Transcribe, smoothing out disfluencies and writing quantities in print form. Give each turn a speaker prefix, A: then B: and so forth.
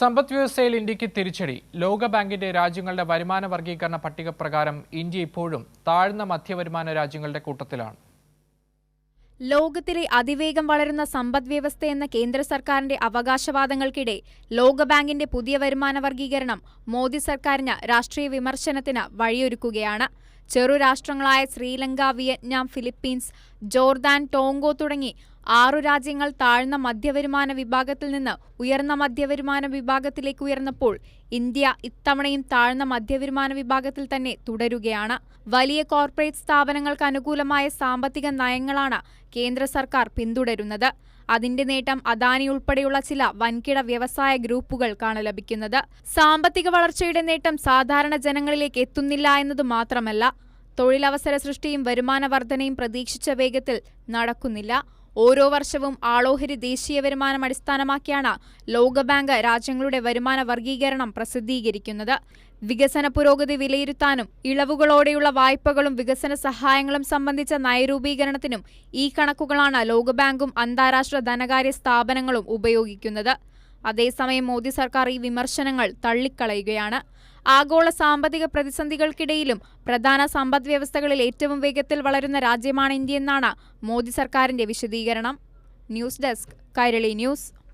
A: സമ്പദ് വ്യവസ്ഥയിൽ ഇന്ത്യക്ക് തിരിച്ചടി. ലോകബാങ്കിന്റെ രാജ്യങ്ങളുടെ വരുമാന വർഗീകരണ പട്ടിക പ്രകാരം ഇന്ത്യ ഇപ്പോഴും താഴ്ന്ന മധ്യവരുമാന രാജ്യങ്ങളുടെ കൂട്ടത്തിലാണ്.
B: ലോകത്തിലെ അതിവേഗം വളരുന്ന സമ്പദ് വ്യവസ്ഥയെന്ന കേന്ദ്ര സർക്കാരിന്റെ അവകാശവാദങ്ങൾക്കിടെ ലോകബാങ്കിന്റെ പുതിയ വരുമാന വർഗീകരണം മോദി സർക്കാരിന് രാഷ്ട്രീയ വിമർശനത്തിന് വഴിയൊരുക്കുകയാണ്. ചെറുരാഷ്ട്രങ്ങളായ ശ്രീലങ്ക, വിയറ്റ്നാം, ഫിലിപ്പീൻസ്, ജോർദാൻ, ടോങ്കോ തുടങ്ങി 6 രാജ്യങ്ങൾ താഴ്ന്ന മധ്യവരുമാന വിഭാഗത്തിൽ നിന്ന് ഉയർന്ന മധ്യവരുമാന വിഭാഗത്തിലേക്ക് ഉയർന്നപ്പോൾ ഇന്ത്യ ഇത്തവണയും താഴ്ന്ന മധ്യവരുമാന വിഭാഗത്തിൽ തന്നെ തുടരുകയാണ്. വലിയ കോർപ്പറേറ്റ് സ്ഥാപനങ്ങൾക്ക് അനുകൂലമായ സാമ്പത്തിക നയങ്ങളാണ് കേന്ദ്ര സർക്കാർ പിന്തുടരുന്നത്. അതിന്റെ നേട്ടം അദാനി ഉൾപ്പെടെയുള്ള ചില വൻകിട വ്യവസായ ഗ്രൂപ്പുകൾക്കാണ് ലഭിക്കുന്നത്. സാമ്പത്തിക വളർച്ചയുടെ നേട്ടം സാധാരണ ജനങ്ങളിലേക്ക് എത്തുന്നില്ല എന്നത് മാത്രമല്ല, തൊഴിലവസര സൃഷ്ടിയും വരുമാന വർധനയും പ്രതീക്ഷിച്ച വേഗത്തിൽ നടക്കുന്നില്ല. ഓരോ വർഷവും ആളോഹരി ദേശീയ വരുമാനം അടിസ്ഥാനമാക്കിയാണ് ലോകബാങ്ക് രാജ്യങ്ങളുടെ വരുമാന വർഗീകരണം പ്രസിദ്ധീകരിക്കുന്നത്. വികസന പുരോഗതി വിലയിരുത്താനും ഇളവുകളോടെയുള്ള വായ്പകളും വികസന സഹായങ്ങളും സംബന്ധിച്ച നയരൂപീകരണത്തിനും ഈ കണക്കുകളാണ് ലോകബാങ്കും അന്താരാഷ്ട്ര ധനകാര്യ സ്ഥാപനങ്ങളും ഉപയോഗിക്കുന്നത്. അതേസമയം മോദി സർക്കാർ ഈ വിമർശനങ്ങൾ തള്ളിക്കളയുകയാണ്. ആഗോള സാമ്പത്തിക പ്രതിസന്ധികൾക്കിടയിലും പ്രധാന സമ്പദ് വ്യവസ്ഥകളിൽ ഏറ്റവും വേഗത്തിൽ വളരുന്ന രാജ്യമാണ് ഇന്ത്യയെന്നാണ് മോദി സർക്കാരിന്റെ വിശദീകരണം. News desk, Kairali news.